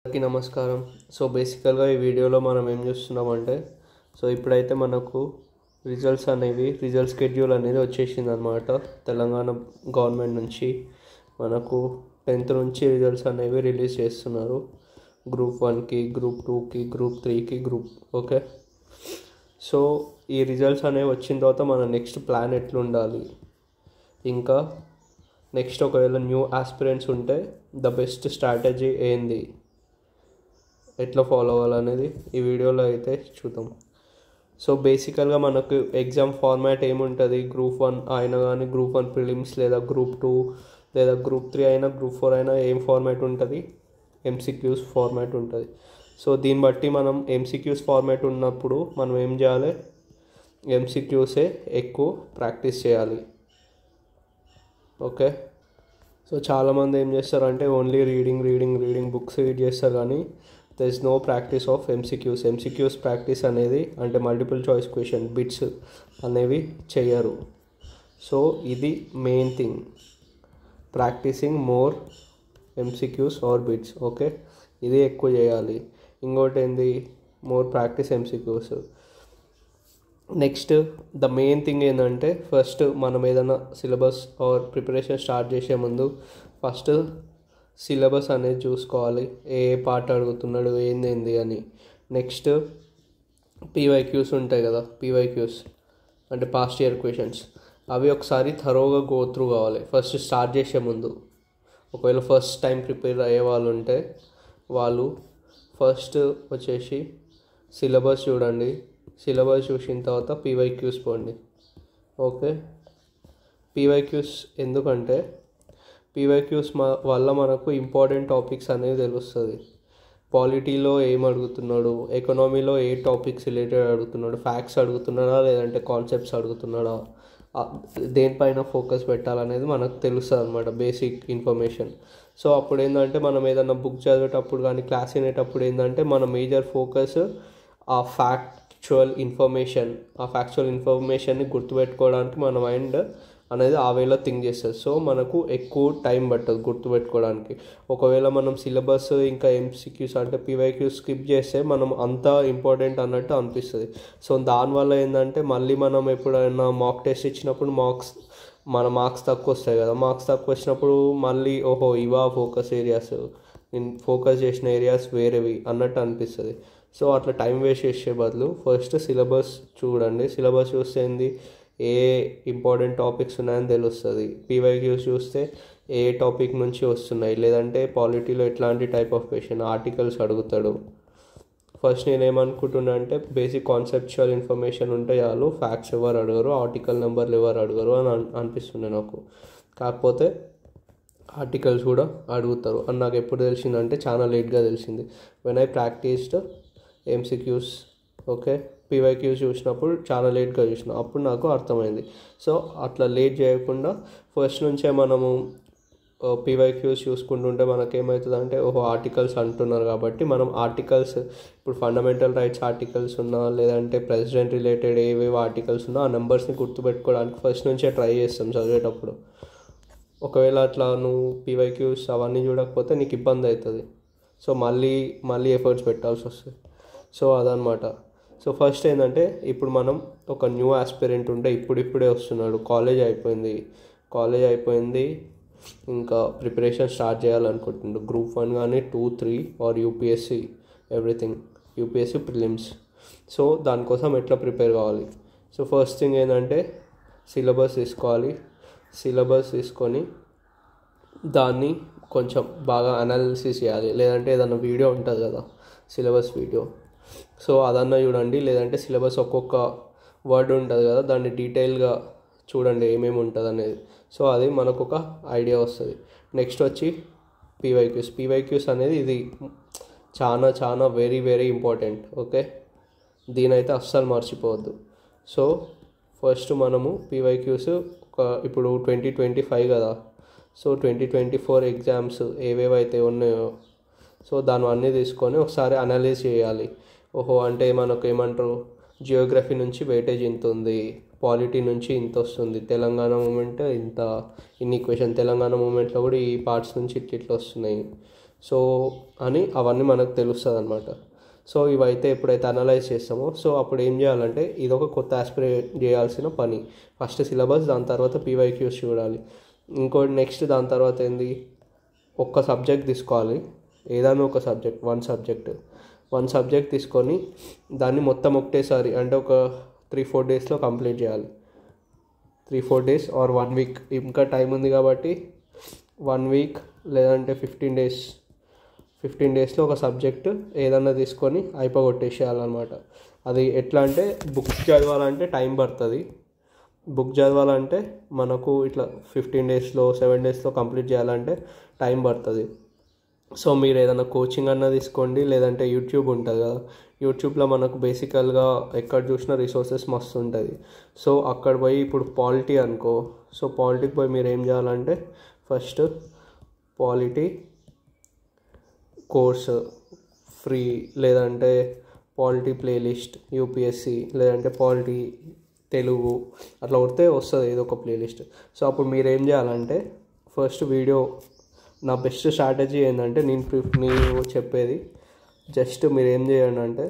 అందరికీ నమస్కారం. సో బేసికల్గా ఈ వీడియోలో మనం ఏం చూస్తున్నామంటే, సో ఇప్పుడైతే మనకు రిజల్ట్ షెడ్యూల్ అనేది వచ్చేసింది అనమాట. తెలంగాణ గవర్నమెంట్ నుంచి మనకు 10th నుంచి రిజల్ట్స్ అనేవి రిలీజ్ చేస్తున్నారు. గ్రూప్ 1కి, గ్రూప్ 2కి, గ్రూప్ 3కి, ఓకే. సో ఈ రిజల్ట్స్ అనేవి వచ్చిన తర్వాత మన నెక్స్ట్ ప్లాన్ ఎట్లుండాలి, ఇంకా నెక్స్ట్ ఒకవేళ న్యూ ఆస్పిరెంట్స్ ఉంటే ద బెస్ట్ స్ట్రాటజీ ఏంది, ఎట్లా ఫాలో అవ్వాలనేది ఈ వీడియోలో అయితే చూద్దాం. సో బేసికల్గా మనకు ఎగ్జామ్ ఫార్మాట్ ఏముంటుంది, గ్రూప్ 1 అయినా కానీ, గ్రూప్ 1 ప్రిలిమ్స్ లేదా గ్రూప్ 2 లేదా గ్రూప్ 3 అయినా, గ్రూప్ 4 అయినా ఏం ఫార్మాట్ ఉంటుంది, ఎంసీక్యూస్ ఫార్మాట్ ఉంటుంది. సో దీన్ని బట్టి మనం ఎంసీక్యూస్ ఫార్మాట్ ఉన్నప్పుడు మనం ఏం చేయాలి, ఎంసీక్యూసే ఎక్కువ ప్రాక్టీస్ చేయాలి, ఓకే. సో చాలామంది ఏం చేస్తారంటే ఓన్లీ రీడింగ్ బుక్స్ రీడ్ చేస్తారు, కానీ there is no practice of MCQs practice అనేది, అంటే మల్టిపుల్ చాయిస్ క్వశ్చన్ బిట్స్ అనేవి చేయరు. సో ఇది main thing, practicing more MCQs or bits, okay. ఇది ఎక్కువ చేయాలి. ఇంకోటి ఏంది, more practice MCQs. Next the main thing ఏంటంటే, ఫస్ట్ మనం ఏదైనా సిలబస్ ఆర్ ప్రిపరేషన్ స్టార్ట్ చేసే ముందు ఫస్ట్ సిలబస్ అనేది చూసుకోవాలి, ఏ పార్ట్ అడుగుతున్నాడు ఏంది అని. నెక్స్ట్ పీవైక్యూస్ ఉంటాయి కదా, పీవైక్యూస్ అంటే పాస్ట్ ఇయర్ క్వశ్చన్స్, అవి ఒకసారి థరోగా గో త్రూ కావాలి ఫస్ట్ స్టార్ట్ చేసే ముందు. ఒకవేళ ఫస్ట్ టైం ప్రిపేర్ అయ్యే వాళ్ళు ఉంటే వాళ్ళు ఫస్ట్ వచ్చేసి సిలబస్ చూడండి, సిలబస్ చూసిన తర్వాత పీవైక్యూస్ పోండి, ఓకే. పీవైక్యూస్ ఎందుకంటే పీవైక్యూస్ వల్ల మనకు ఇంపార్టెంట్ టాపిక్స్ అనేవి తెలుస్తుంది. పాలిటీలో ఏం అడుగుతున్నాడు, ఎకనామీలో ఏ టాపిక్స్ రిలేటెడ్ అడుగుతున్నాడు, ఫ్యాక్ట్స్ అడుగుతున్నాడా లేదంటే కాన్సెప్ట్స్ అడుగుతున్నాడా, దేనిపైన ఫోకస్ పెట్టాలనేది మనకు తెలుస్తుంది అనమాట, బేసిక్ ఇన్ఫర్మేషన్. సో అప్పుడు ఏంటంటే మనం ఏదైనా బుక్ చదివేటప్పుడు కానీ క్లాస్ వినేటప్పుడు ఏంటంటే మన మేజర్ ఫోకస్ ఆ ఫ్యాక్చువల్ ఇన్ఫర్మేషన్ని గుర్తుపెట్టుకోవడానికి మన మైండ్ అనేది ఆ వేలో థింక్ చేస్తుంది. సో మనకు ఎక్కువ టైం పట్టదు గుర్తుపెట్టుకోవడానికి. ఒకవేళ మనం సిలబస్ ఇంకా ఎంసీక్యూస్ అంటే పీవైక్యూస్ స్కిప్ చేస్తే మనం అంత ఇంపార్టెంట్ అన్నట్టు అనిపిస్తుంది. సో దానివల్ల ఏంటంటే మళ్ళీ మనం ఎప్పుడైనా మాక్ టెస్ట్ ఇచ్చినప్పుడు మార్క్స్ తక్కువ వస్తాయి కదా, మార్క్స్ తక్కువ వచ్చినప్పుడు మళ్ళీ ఓహో ఇవా ఫోకస్ ఏరియాస్, నేను ఫోకస్ చేసిన ఏరియాస్ వేరేవి అన్నట్టు అనిపిస్తుంది. సో అట్లా టైం వేస్ట్ చేసే బదులు ఫస్ట్ సిలబస్ చూడండి. సిలబస్ చూస్తే ఏంది, ఏ ఇంపార్టెంట్ టాపిక్స్ ఉన్నాయని తెలుస్తుంది. పీవైక్యూస్ చూస్తే ఏ టాపిక్ నుంచి వస్తున్నాయి, లేదంటే పాలిటీలో ఎట్లాంటి టైప్ ఆఫ్ క్వశ్చన్, ఆర్టికల్స్ అడుగుతాడు. ఫస్ట్ నేను ఏమనుకుంటున్నా అంటే బేసిక్ కాన్సెప్చువల్ ఇన్ఫర్మేషన్ ఉంటే చాలు, ఫ్యాక్ట్స్ ఎవరు అడగరు, ఆర్టికల్ నెంబర్లు ఎవరు అడగరు అని అనిపిస్తుంది నాకు. కాకపోతే ఆర్టికల్స్ కూడా అడుగుతారు అని నాకు ఎప్పుడు తెలిసిందంటే చాలా లేట్గా తెలిసింది, when I practiced MCQs, okay. PYQs చూసినప్పుడు చాలా లేట్గా చూసిన, అప్పుడు నాకు అర్థమైంది. సో అట్లా లేట్ చేయకుండా ఫస్ట్ నుంచే మనము పీవైక్యూస్ చూసుకుంటుంటే మనకేమవుతుంది అంటే ఓహో ఆర్టికల్స్ అంటున్నారు కాబట్టి మనం ఆర్టికల్స్, ఇప్పుడు ఫండమెంటల్ రైట్స్ ఆర్టికల్స్ ఉన్నా లేదంటే ప్రెసిడెంట్ రిలేటెడ్ ఏవేవి ఆర్టికల్స్ ఉన్నా ఆ నెంబర్స్ని గుర్తుపెట్టుకోవడానికి ఫస్ట్ నుంచే ట్రై చేస్తాం చదివేటప్పుడు. ఒకవేళ అట్లా నువ్వు పీవైక్యూస్ అవన్నీ చూడకపోతే నీకు ఇబ్బంది అవుతుంది. సో మళ్ళీ ఎఫర్ట్స్ పెట్టాల్సి వస్తుంది. సో అదనమాట. సో ఫస్ట్ ఏంటంటే, ఇప్పుడు మనం ఒక న్యూ ఆస్పిరెంట్ ఉంటే ఇప్పుడిప్పుడే వస్తున్నాడు, కాలేజ్ అయిపోయింది ఇంకా ప్రిపరేషన్ స్టార్ట్ చేయాలనుకుంటుండు, గ్రూప్ 1 కానీ 2, 3 or UPSC, everything, UPSC prelims. So దానికోసం ఎట్లా ప్రిపేర్ కావాలి. సో ఫస్ట్ థింగ్ ఏంటంటే సిలబస్ తీసుకోవాలి. సిలబస్ తీసుకొని దాన్ని కొంచెం బాగా అనాలిసిస్ చేయాలి, లేదంటే ఏదైనా వీడియో ఉంటుంది కదా సిలబస్ వీడియో, సో అదన్నా చూడండి, లేదంటే సిలబస్ ఒక్కొక్క వర్డ్ ఉంటుంది కదా దాన్ని డీటెయిల్గా చూడండి ఏమేమి ఉంటుంది అనేది. సో అది మనకు ఒక ఐడియా వస్తుంది. నెక్స్ట్ వచ్చి పీవైక్యూస్ అనేది ఇది చాలా వెరీ ఇంపార్టెంట్, ఓకే. దీనైతే అస్సలు మర్చిపోవద్దు. సో ఫస్ట్ మనము పీవైక్యూస్ ఇప్పుడు 2025 కదా, సో 2024 ఎగ్జామ్స్ ఏవేవైతే ఉన్నాయో సో దానివన్నీ తీసుకొని ఒకసారి అనాలిసిస్ చేయాలి. ఓహో అంటే మనకు ఏమంటారు, జియోగ్రఫీ నుంచి వెయిటేజ్ ఇంత ఉంది, పాలిటీ నుంచి ఇంత వస్తుంది, తెలంగాణ మూమెంట్ ఇంత, ఇన్ని క్వశ్చన్ తెలంగాణ మూమెంట్లో కూడా ఈ పార్ట్స్ నుంచి ఇట్లా వస్తున్నాయి. సో అని అవన్నీ మనకు తెలుస్తుంది అనమాట. సో ఇవైతే ఎప్పుడైతే అనలైజ్ చేస్తామో సో అప్పుడు ఏం చేయాలంటే ఇదొక కొత్త ఆస్పిరేట్ చేయాల్సిన పని. ఫస్ట్ సిలబస్, దాని తర్వాత పీవైక్యూస్ చూడాలి. ఇంకోటి నెక్స్ట్ దాని తర్వాత ఏంది, ఒక్క సబ్జెక్ట్ తీసుకోవాలి, ఏదైనా ఒక సబ్జెక్ట్, వన్ సబ్జెక్ట్ తీసుకొని దాన్ని మొత్తం ఒకటేసారి అంటే ఒక 3-4 డేస్లో కంప్లీట్ చేయాలి. 3-4 డేస్ ఆర్ 1 వీక్, ఇంకా టైం ఉంది కాబట్టి 1 వీక్ లేదంటే 15 డేస్లో ఒక సబ్జెక్ట్ ఏదన్నా తీసుకొని అయిపోగొట్టేసేయాలన్నమాట. అది ఎట్లా అంటే బుక్స్ చదవాలంటే టైం పడుతుంది, బుక్ చదవాలంటే మనకు ఇట్లా 15 డేస్లో 7 డేస్లో కంప్లీట్ చేయాలంటే టైం పడుతుంది. సో మీరు ఏదైనా కోచింగ్ అన్నా తీసుకోండి, లేదంటే యూట్యూబ్ ఉంటుంది కదా, యూట్యూబ్లో మనకు బేసికల్గా ఎక్కడ చూసినా రిసోర్సెస్ మస్తు ఉంటుంది. సో అక్కడ పోయి ఇప్పుడు పాలిటీ అనుకో, సో పాలిటీకి పోయి మీరు ఏం చేయాలంటే ఫస్ట్ పాలిటీ కోర్సు ఫ్రీ, లేదంటే పాలిటీ ప్లేలిస్ట్ యూపీఎస్సి, లేదంటే పాలిటీ తెలుగు అట్లా కొడితే వస్తుంది ఏదో ఒక ప్లేలిస్ట్. సో అప్పుడు మీరు ఏం చేయాలంటే ఫస్ట్ వీడియో, నా బెస్ట్ స్ట్రాటజీ ఏంటంటే నేను చెప్పేది జస్ట్ మీరు ఏం చేయండి అంటే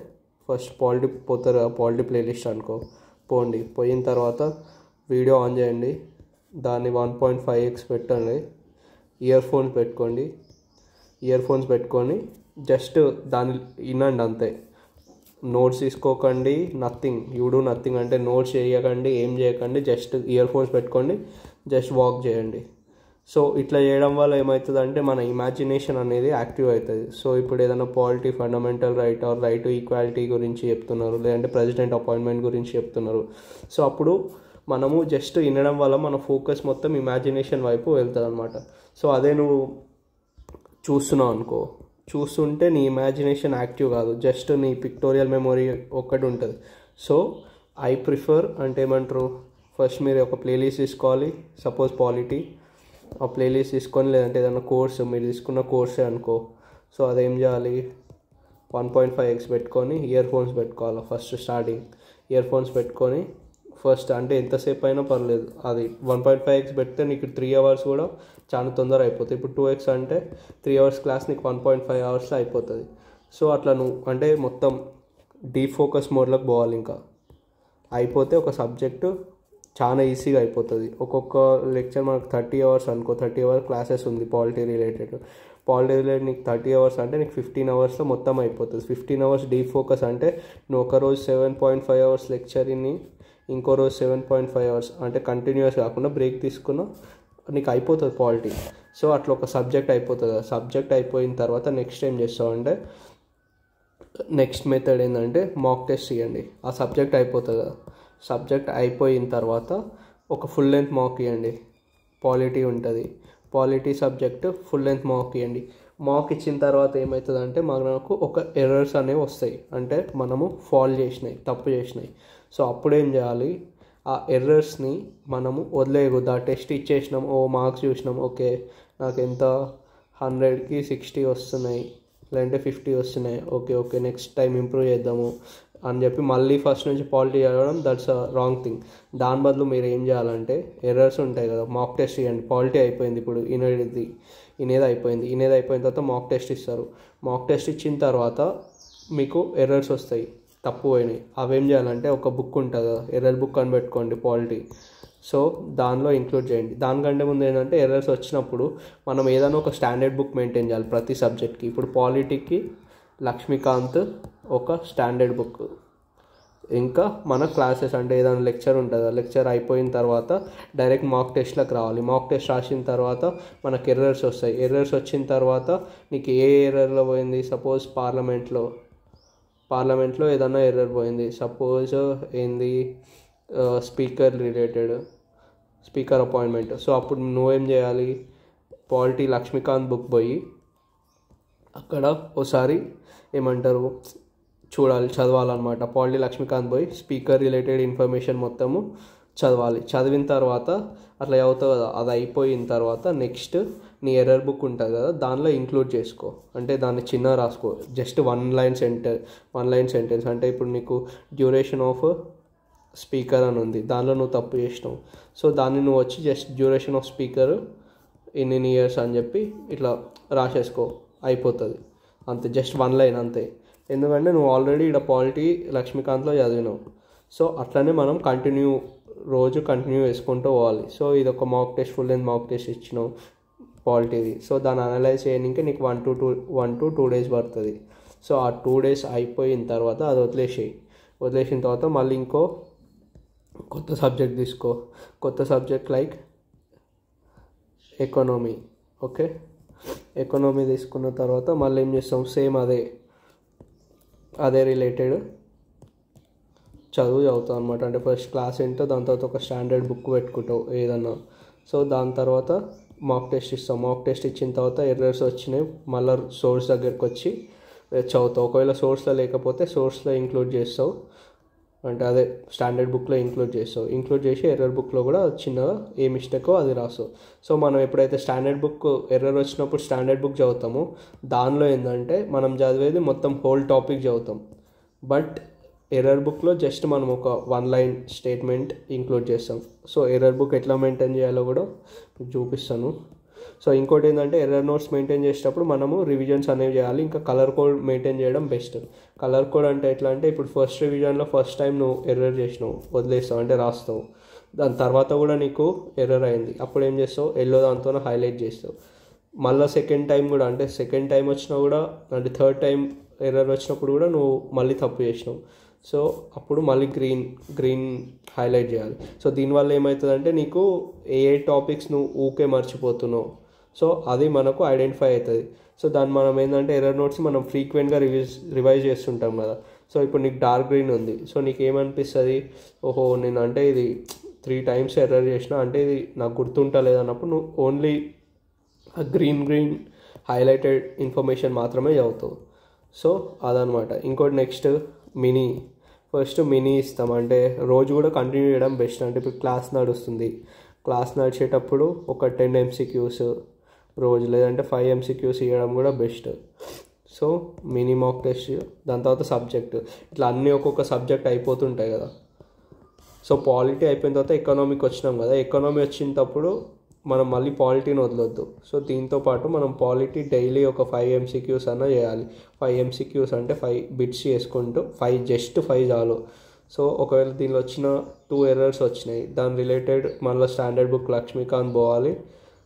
ఫస్ట్ పాలిటీ పోతారు కదా, పాలిటీ ప్లేలిస్ట్ అనుకో, పోయిన తర్వాత వీడియో ఆన్ చేయండి, దాన్ని 1.5x పెట్టండి, ఇయర్ ఫోన్స్ పెట్టుకొని జస్ట్ దాన్ని వినండి అంతే. నోట్స్ తీసుకోకండి, నథింగ్ అంటే నోట్స్ చేయకండి, ఏం చేయకండి, జస్ట్ ఇయర్ ఫోన్స్ పెట్టుకోండి, జస్ట్ వాక్ చేయండి. సో ఇట్లా చేయడం వల్ల ఏమవుతుంది అంటే మన ఇమాజినేషన్ అనేది యాక్టివ్ అవుతుంది. సో ఇప్పుడు ఏదైనా polity, fundamental right are right to equality గురించి చెప్తున్నారు, లేదంటే ప్రెసిడెంట్ అపాయింట్మెంట్ గురించి చెప్తున్నారు. సో అప్పుడు మనము జస్ట్ వినడం వల్ల మన ఫోకస్ మొత్తం ఇమాజినేషన్ వైపు వెళ్తుంది అనమాట. సో అదే నువ్వు చూస్తున్నావు అనుకో, చూస్తుంటే నీ ఇమాజినేషన్ యాక్టివ్ కాదు, జస్ట్ నీ పిక్టోరియల్ మెమొరీ ఒక్కటి ఉంటుంది. సో ఐ ప్రిఫర్ అంటే ఏమంటారు, ఫస్ట్ మీరు ఒక ప్లేలిస్ట్ తీసుకోవాలి, సపోజ్ పాలిటీ, ఆ ప్లేలిస్ట్ తీసుకొని, లేదంటే ఏదైనా కోర్సు మీరు తీసుకున్న కోర్సే అనుకో, సో అదేం చేయాలి 1.5x పెట్టుకొని ఇయర్ ఫోన్స్ పెట్టుకోవాలి. ఫస్ట్ స్టార్టింగ్ ఇయర్ ఫోన్స్ పెట్టుకొని ఫస్ట్ అంటే ఎంతసేపు అయినా పర్లేదు, అది 1.5x పెడితే నీకు 3 అవర్స్ కూడా చాలా తొందర అయిపోతుంది. ఇప్పుడు 2x అంటే 3 అవర్స్ క్లాస్ నీకు 1.5 అవర్స్లో అయిపోతుంది. సో అట్లా నువ్వు అంటే మొత్తం డీప్ ఫోకస్ మోడ్లోకి పోవాలి. ఇంకా అయిపోతే ఒక సబ్జెక్టు చాలా ఈజీగా అయిపోతుంది. ఒక్కొక్క లెక్చర్ మనకు 30 అవర్స్ అనుకో, 30 అవర్స్ క్లాసెస్ ఉంది పాలిటీ రిలేటెడ్ నీకు 30 అవర్స్ అంటే నీకు 15 అవర్స్లో మొత్తం అయిపోతుంది. 15 అవర్స్ డీప్ ఫోకస్ అంటే నువ్వు ఒకరోజు 7.5 అవర్స్ లెక్చర్ని, ఇంకో రోజు 7.5 అవర్స్ అంటే కంటిన్యూస్ కాకుండా బ్రేక్ తీసుకున్నా నీకు అయిపోతుంది పాలిటీ. సో అట్లా ఒక సబ్జెక్ట్ అయిపోతుంది. సబ్జెక్ట్ అయిపోయిన తర్వాత నెక్స్ట్ ఏం చేస్తావు అంటే నెక్స్ట్ మెథడ్ ఏంటంటే మాక్ టెస్ట్ ఇవ్వండి. ఆ సబ్జెక్ట్ అయిపోతుంది కదా, సబ్జెక్ట్ అయిపోయిన తర్వాత ఒక ఫుల్ లెంత్ మాక్ ఇవ్వండి. పాలిటీ ఉంటుంది, polity subject full length mock ఇవ్వండి. మాక్ ఇచ్చిన తర్వాత ఏమవుతుందంటే మనకు ఒక ఎర్రర్స్ అనేవి వస్తాయి, అంటే మనము తప్పు చేసినాయి. సో అప్పుడు ఏం చేయాలి, ఆ ఎర్రర్స్ని మనము వదిలేయకూడదు. ఆ టెస్ట్ ఇచ్చేసినాం, మార్క్స్ చూసినాం, ఓకే నాకు ఎంత 100కి 60 వస్తున్నాయి, లేదంటే 50 వస్తున్నాయి, ఓకే నెక్స్ట్ టైం ఇంప్రూవ్ చేద్దాము అని చెప్పి మళ్ళీ ఫస్ట్ నుంచి పాలిటీ చదవడం, దట్స్ అ రాంగ్ థింగ్. దాని బదులు మీరు ఏం చేయాలంటే ఎర్రర్స్ ఉంటాయి కదా, మాక్ టెస్ట్ ఇవ్వండి. పాలిటీ అయిపోయింది, ఇప్పుడు ఇనేది అయిపోయిన తర్వాత మాక్ టెస్ట్ ఇస్తారు. మాక్ టెస్ట్ ఇచ్చిన తర్వాత మీకు ఎర్రర్స్ వస్తాయి, తప్పు పోయినాయి. అవేం చేయాలంటే ఒక బుక్ ఉంటుంది కదా, ఎర్రర్ బుక్ అని పెట్టుకోండి పాలిటీ. సో దానిలో ఇంక్లూడ్ చేయండి. దానికంటే ముందు ఏంటంటే ఎర్రర్స్ వచ్చినప్పుడు మనం ఏదైనా ఒక స్టాండర్డ్ బుక్ మెయింటైన్ చేయాలి ప్రతి సబ్జెక్ట్కి. ఇప్పుడు పాలిటీకి లక్ష్మీకాంత్ ఒక స్టాండర్డ్ బుక్, ఇంకా మన క్లాసెస్ అంటే ఏదైనా లెక్చర్ ఉంటుంది, లెక్చర్ అయిపోయిన తర్వాత డైరెక్ట్ మాక్ టెస్ట్లోకి రావాలి. మాక్ టెస్ట్ రాసిన తర్వాత మనకు ఎర్రర్స్ వస్తాయి. ఎర్రర్స్ వచ్చిన తర్వాత నీకు ఏ ఎర్రర్లో పోయింది, సపోజ్ పార్లమెంట్లో ఏదైనా ఎర్రర్ పోయింది, సపోజ్ ఏంది స్పీకర్ అపాయింట్మెంట్. సో అప్పుడు నువ్వేం చేయాలి, పాలిటీ లక్ష్మీకాంత్ బుక్ పోయి అక్కడ ఒకసారి ఏమంటారు చదవాలన్నమాట. పాలిటీ లక్ష్మీకాంత్ పోయి స్పీకర్ రిలేటెడ్ ఇన్ఫర్మేషన్ మొత్తము చదవాలి. చదివిన తర్వాత అట్లా అవుతావు కదా, అది అయిపోయిన తర్వాత నెక్స్ట్ నీ ఎర్రర్ బుక్ ఉంటుంది కదా, దానిలో ఇంక్లూడ్ చేసుకో. అంటే దాన్ని చిన్న రాసుకో, జస్ట్ వన్ లైన్ సెంటెన్స్. అంటే ఇప్పుడు నీకు డ్యూరేషన్ ఆఫ్ స్పీకర్ అని ఉంది, దానిలో నువ్వు తప్పు చేసినావు. సో దాన్ని నువ్వు వచ్చి జస్ట్ డ్యూరేషన్ ఆఫ్ స్పీకర్ ఇన్ని ఇయర్స్ అని చెప్పి ఇట్లా రాసేసుకో. అయిపోతుంది అంతే, జస్ట్ 1 లైన్ అంతే. ఎందుకంటే నువ్వు ఆల్రెడీ ఇక్కడ పాలిటీ లక్ష్మీకాంత్లో చదివినావు. సో అట్లనే మనం రోజు కంటిన్యూ వేసుకుంటూ పోవాలి. సో ఇది ఒక mock test, full length mock test ఇచ్చినావు పాలిటీది. సో దాన్ని అనలైజ్ చేయడానికి నీకు 1 to 2 days పడుతుంది. సో ఆ 2 days అయిపోయిన తర్వాత అది వదిలేసిన తర్వాత మళ్ళీ ఇంకో కొత్త సబ్జెక్ట్ తీసుకో. కొత్త subject like economy. Okay, economy తీసుకున్న తర్వాత మళ్ళీ ఏం చేస్తాం, సేమ్ అదే రిలేటెడ్ చదువుతావు అనమాట. అంటే ఫస్ట్ క్లాస్ ఏంటో, దాని తర్వాత ఒక స్టాండర్డ్ బుక్ పెట్టుకుంటావు ఏదన్నా. సో దాని తర్వాత మాక్ టెస్ట్ ఇస్తాం. మాక్ టెస్ట్ ఇచ్చిన తర్వాత ఎర్రర్స్ వచ్చినాయి, మళ్ళీ సోర్స్ దగ్గరికి వచ్చి చదువుతావు. ఒకవేళ సోర్స్లో లేకపోతే సోర్స్లో ఇంక్లూడ్ చేస్తావు, అంటే అదే స్టాండర్డ్ బుక్లో ఇంక్లూడ్ చేసి ఎర్రర్ బుక్లో కూడా చిన్నగా ఏ మిస్టేకో అది రాస్తావు. సో మనం ఎప్పుడైతే స్టాండర్డ్ బుక్ ఎర్రర్ వచ్చినప్పుడు స్టాండర్డ్ బుక్ చదువుతామో దానిలో ఏంటంటే మనం చదివేది మొత్తం హోల్ టాపిక్ చదువుతాం. బట్ ఎర్రర్ బుక్లో జస్ట్ మనం ఒక 1 line స్టేట్మెంట్ ఇంక్లూడ్ చేస్తాం. సో ఎర్రర్ బుక్ ఎట్లా మెయింటైన్ చేయాలో కూడా చూపిస్తాను. సో ఇంకోటి ఏంటంటే ఎర్రర్ నోట్స్ మెయింటైన్ చేసేటప్పుడు మనము రివిజన్స్ అనేవి చేయాలి. ఇంకా కలర్ కోడ్ మెయింటైన్ చేయడం బెస్ట్. కలర్ కోడ్ అంటే ఎట్లా అంటే, ఇప్పుడు ఫస్ట్ రివిజన్లో ఫస్ట్ టైం నువ్వు ఎర్రర్ చేసినావు, వదిలేస్తావు అంటే రాస్తావు, దాని తర్వాత కూడా నీకు ఎర్రర్ అయింది, అప్పుడు ఏం చేస్తావు, ఎల్లో దాంతో హైలైట్ చేస్తావు. మళ్ళీ సెకండ్ టైం కూడా, అంటే సెకండ్ టైం వచ్చినా కూడా, అంటే థర్డ్ టైం ఎర్రర్ వచ్చినప్పుడు కూడా నువ్వు మళ్ళీ తప్పు చేసినావు. సో అప్పుడు మళ్ళీ గ్రీన్ హైలైట్ చేయాలి. సో దీనివల్ల ఏమవుతుందంటే నీకు ఏ టాపిక్స్ నువ్వు ఊకే మర్చిపోతున్నావు, సో అది మనకు ఐడెంటిఫై అవుతుంది. సో దాన్ని మనం ఏంటంటే ఎర్రర్ నోట్స్ మనం ఫ్రీక్వెంట్గా రివైజ్ చేస్తుంటాం కదా. సో ఇప్పుడు నీకు డార్క్ గ్రీన్ ఉంది, సో నీకు ఏమనిపిస్తుంది, ఓహో నేను అంటే ఇది 3 times ఎర్రర్ చేసిన, అంటే ఇది నాకు గుర్తుంటలేదు అన్నప్పుడు నువ్వు ఓన్లీ గ్రీన్ హైలైటెడ్ ఇన్ఫర్మేషన్ మాత్రమే చదువుతావు. సో అదనమాట. ఇంకోటి నెక్స్ట్ ఫస్ట్ మినీ ఇస్తాం. అంటే రోజు కూడా కంటిన్యూ చేయడం బెస్ట్. అంటే ఇప్పుడు క్లాస్ నడిచేటప్పుడు ఒక 10 MCQs రోజు, లేదంటే 5 MCQs ఇవ్వడం కూడా best. So mini mock test, దాని తర్వాత సబ్జెక్ట్, ఇట్లా అన్నీ ఒక్కొక్క సబ్జెక్ట్ అయిపోతుంటాయి కదా. సో పాలిటీ అయిపోయిన తర్వాత ఎకనామీకి వచ్చినాం కదా. ఎకనామీ వచ్చినప్పుడు మనం మళ్ళీ పాలిటీని వదలొద్దు. సో దీంతో పాటు మనం పాలిటీ డైలీ ఒక 5 MCQs అన్నా చేయాలి. 5 MCQs అంటే 5 బిట్స్ చేసుకుంటూ, జస్ట్ 5 చాలు. సో ఒకవేళ దీనిలో వచ్చిన 2 errors వచ్చినాయి, దాని రిలేటెడ్ మళ్ళీ స్టాండర్డ్ బుక్ లక్ష్మీకాంత్ పోవాలి.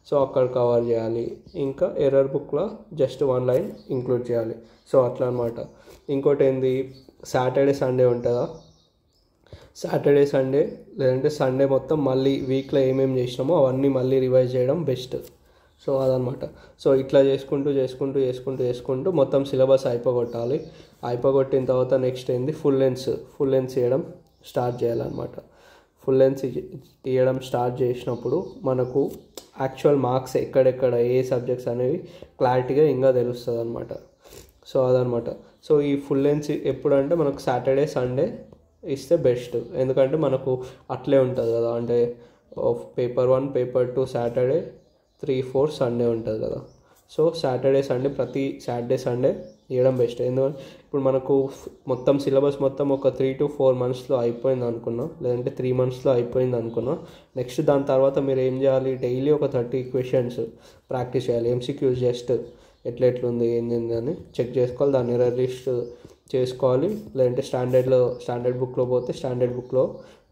సో అక్కడ కవర్ చేయాలి. ఇంకా ఎర్రర్ బుక్లో జస్ట్ 1 line ఇంక్లూడ్ చేయాలి. సో అట్లా అనమాట. ఇంకోటి ఏంది, సాటర్డే సండే ఉంటుందా, సాటర్డే సండే లేదంటే సండే మొత్తం మళ్ళీ వీక్లో ఏమేమి చేసినామో అవన్నీ మళ్ళీ రివైజ్ చేయడం బెస్ట్. సో అదనమాట. సో ఇట్లా చేసుకుంటూ మొత్తం సిలబస్ అయిపోగొట్టిన తర్వాత నెక్స్ట్ ఏంది, ఫుల్ లెన్స్ చేయడం స్టార్ట్ చేయాలన్నమాట. ఫుల్ లెన్స్ తీయడం స్టార్ట్ చేసినప్పుడు మనకు యాక్చువల్ మార్క్స్ ఎక్కడెక్కడ ఏ సబ్జెక్ట్స్ అనేవి క్లారిటీగా ఇంకా తెలుస్తుంది అనమాట. సో అదనమాట. సో ఈ ఫుల్ లెన్స్ ఎప్పుడంటే మనకు సాటర్డే సండే ఇస్తే బెస్ట్. ఎందుకంటే మనకు అట్లే ఉంటుంది కదా, అంటే పేపర్ 1 పేపర్ 2 సాటర్డే, 3, 4 సండే ఉంటుంది కదా. సో ప్రతి సాటర్డే సండే ఇవ్వడం బెస్ట్. ఎందుకంటే ఇప్పుడు మనకు మొత్తం సిలబస్ మొత్తం ఒక 3 to 4 monthsలో అయిపోయింది అనుకున్నా, లేదంటే 3 monthsలో అయిపోయింది అనుకున్నా, నెక్స్ట్ దాని తర్వాత మీరు ఏం చేయాలి, డైలీ ఒక 30 questions ప్రాక్టీస్ చేయాలి. MCQs జస్ట్ ఎట్లుంది ఏంది అని చెక్ చేసుకోవాలి, దాన్ని ఎర్రర్ లిస్ట్ చేసుకోవాలి. లేదంటే స్టాండర్డ్ బుక్లో పోతే స్టాండర్డ్ బుక్లో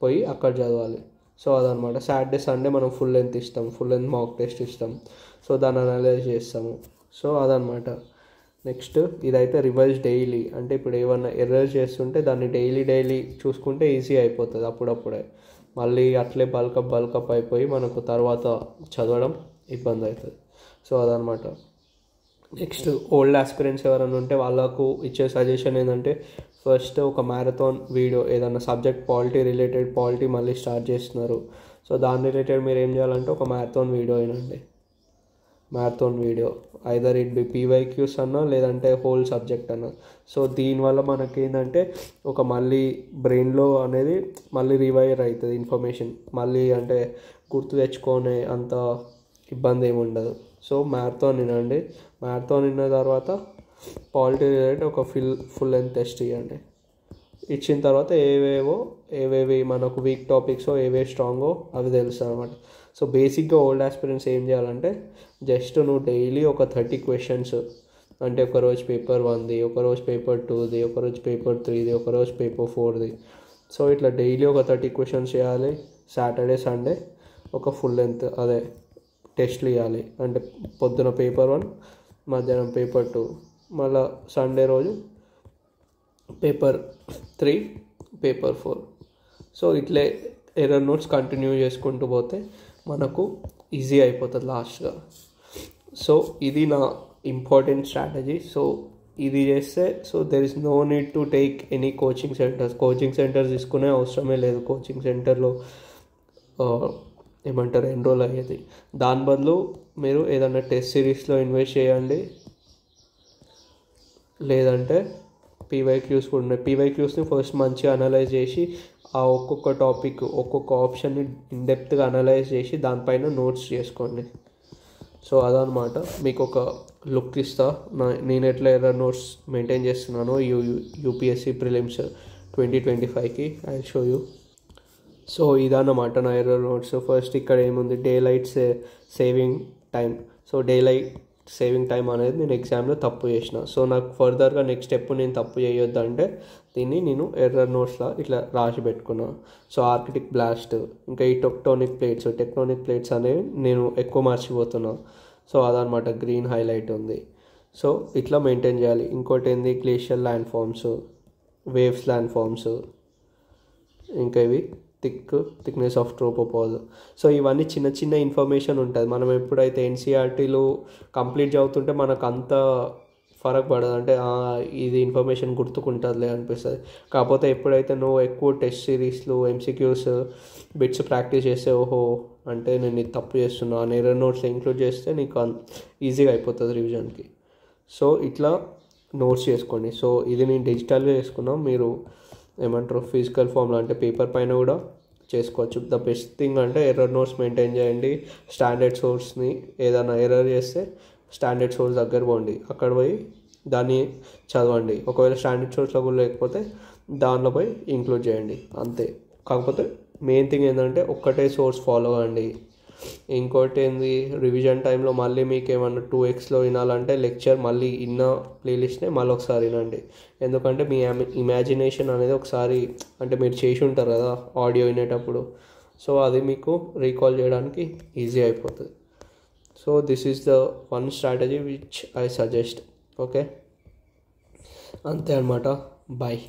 పోయి అక్కడ చదవాలి. సో అదనమాట. సాటర్డే సండే మనం ఫుల్ లెంత్ మాక్ టెస్ట్ ఇస్తాం. సో దాన్ని అనలైజ్ చేస్తాము. సో అదనమాట. నెక్స్ట్ ఇదైతే రివైజ్ డైలీ. అంటే ఇప్పుడు ఏమన్నా ఎర్రర్ చేస్తుంటే దాన్ని డైలీ చూసుకుంటే ఈజీ అయిపోతుంది. అప్పుడప్పుడే మళ్ళీ అట్లే బల్కప్ అయిపోయి మనకు తర్వాత చదవడం ఇబ్బంది అవుతుంది. సో అదనమాట. నెక్స్ట్ ఓల్డ్ ఆస్పిరెంట్స్ ఎవరైనా ఉంటే వాళ్ళకు ఇచ్చే సజెషన్ ఏంటంటే, ఫస్ట్ ఒక మ్యారథాన్ వీడియో, ఏదైనా సబ్జెక్ట్ పాలిటీ మళ్ళీ స్టార్ట్ చేస్తున్నారు, సో దాని రిలేటెడ్ మీరు ఏం చేయాలంటే ఒక marathon video either it be PYQs అన్నా లేదంటే హోల్ సబ్జెక్ట్ అన్నా. సో దీనివల్ల మనకేంటంటే ఒక మళ్ళీ బ్రెయిన్లో అనేది మళ్ళీ రివైర్ అవుతుంది ఇన్ఫర్మేషన్, మళ్ళీ అంటే గుర్తు తెచ్చుకునే అంత ఇబ్బంది ఏమి ఉండదు. సో మ్యారథాన్ విన్న తర్వాత పాలిటీ రిలేటెడ్ ఒక ఫుల్ లెంత్ టెస్ట్ ఇచ్చిన తర్వాత ఏవేవి మనకు వీక్ టాపిక్స్ ఏవేవి స్ట్రాంగో అవి తెలుస్తాయి అనమాట. సో బేసిక్గా ఓల్డ్ ఆస్పిరెంట్స్ ఏం చేయాలంటే, జస్ట్ నువ్వు డైలీ ఒక 30 questions అంటే ఒకరోజు పేపర్ 1ది, ఒకరోజు పేపర్ 2ది, ఒకరోజు పేపర్ 3ది, ఒకరోజు పేపర్ 4ది. సో ఇట్లా డైలీ ఒక 30 క్వశ్చన్స్ చేయాలి. సాటర్డే సండే ఒక ఫుల్ లెంత్ అదే టెస్ట్లు ఇవ్వాలి. అంటే పొద్దున పేపర్ 1, మధ్యాహ్నం పేపర్ 2, మళ్ళీ సండే రోజు పేపర్ 3, పేపర్ 4. సో ఇట్లే ఎర్రర్ నోట్స్ కంటిన్యూ చేసుకుంటూ పోతే మనకు ఈజీ అయిపోతుంది లాస్ట్గా. సో ఇది నా ఇంపార్టెంట్ స్ట్రాటజీ. సో ఇది చేస్తే so there is no need to take any coaching centres తీసుకునే అవసరమే లేదు. కోచింగ్ సెంటర్లో ఎన్రోల్ అయ్యేది. దాని బదులు మీరు ఏదైనా టెస్ట్ సిరీస్లో ఇన్వెస్ట్ చేయండి, లేదంటే పీవైక్యూస్ కూడా ఉన్నాయి. పీవైక్యూస్ని ఫస్ట్ మంచిగా అనలైజ్ చేసి ఆ ఒక్కొక్క టాపిక్ ఒక్కొక్క ఆప్షన్ని ఇన్డెప్త్గా అనలైజ్ చేసి దానిపైన నోట్స్ చేసుకోండి. సో అదనమాట, మీకు ఒక లుక్ ఇస్తా నేను ఎట్లా ఎర్రర్ నోట్స్ మెయింటైన్ చేస్తున్నానో యూపీఎస్సీ ప్రిలిమ్స్ 2025కి ఐ షో యూ. సో ఇదన్నమాట నా ఎర్రర్ నోట్స్. ఫస్ట్ ఇక్కడ ఏముంది, daylight saving time. So daylight saving time అనేది నేను ఎగ్జామ్లో తప్పు చేసిన. సో నాకు ఫర్దర్గా నెక్స్ట్ స్టెప్ నేను తప్పు చేయొద్దు అంటే దీన్ని నేను ఎర్రర్ నోట్స్లో ఇట్లా రాసి పెట్టుకున్నా. సో ఆర్కిటిక్ బ్లాస్ట్, ఇంకా ఈ టెక్టోనిక్ ప్లేట్స్ అనేవి నేను ఎక్కువ మర్చిపోతున్నా. సో అదనమాట, గ్రీన్ హైలైట్ ఉంది. సో ఇట్లా మెయింటైన్ చేయాలి. ఇంకోటి ఏంది, glacial land forms, waves land forms, ఇంకా ఇవి థిక్నెస్ ఆఫ్ ట్రోపోపాజ్. సో ఇవన్నీ చిన్న చిన్న ఇన్ఫర్మేషన్ ఉంటుంది. మనం ఎప్పుడైతే ఎన్సీఆర్టీలు కంప్లీట్ చదువుతుంటే మనకు అంత ఫరక్ పడదు, అంటే ఇది ఇన్ఫర్మేషన్ గుర్తుకుంటుందిలే అనిపిస్తుంది. కాకపోతే ఎప్పుడైతే నువ్వు ఎక్కువ టెస్ట్ సిరీస్లు ఎంసీక్యూస్ బిట్స్ ప్రాక్టీస్ చేస్తే ఓహో అంటే నేను ఇది తప్పు చేస్తున్నా అని ఎర్రర్ నోట్స్ ఇంక్లూడ్ చేస్తే నీకు ఈజీగా అయిపోతుంది రివిజన్కి. సో ఇట్లా నోట్స్ చేసుకోండి. సో ఇది నేను డిజిటల్గా చేసుకున్నాం, మీరు ఫిజికల్ ఫామ్లో అంటే పేపర్ పైన కూడా చేసుకోవచ్చు. ద బెస్ట్ థింగ్ అంటే ఎర్రర్ నోట్స్ మెయింటైన్ చేయండి. స్టాండర్డ్ సోర్స్ని ఏదైనా ఎర్రర్ చేస్తే స్టాండర్డ్ సోర్స్ దగ్గర పోండి, అక్కడ పోయి దాన్ని చదవండి. ఒకవేళ స్టాండర్డ్ సోర్స్లో కూడా లేకపోతే దానిలో పోయి ఇంక్లూడ్ చేయండి అంతే. కాకపోతే మెయిన్ థింగ్ ఏంటంటే ఒక్కటే సోర్స్ ఫాలో అవ్వండి. ఇంకోటి ఏంది, రివిజన్ టైంలో మళ్ళీ మీకు ఏమన్నా 2xలో వినాలంటే లెక్చర్ మళ్ళీ ఇన్న ప్లేలిస్ట్నే మళ్ళీ ఒకసారి వినండి. ఎందుకంటే మీ ఇమాజినేషన్ అనేది ఒకసారి అంటే మీరు చేసి ఉంటారు కదా ఆడియో వినేటప్పుడు, సో అది మీకు రీకాల్ చేయడానికి ఈజీ అయిపోతుంది. So this is the one strategy which I suggest. Okay, అంతే అనమాట. బాయ్.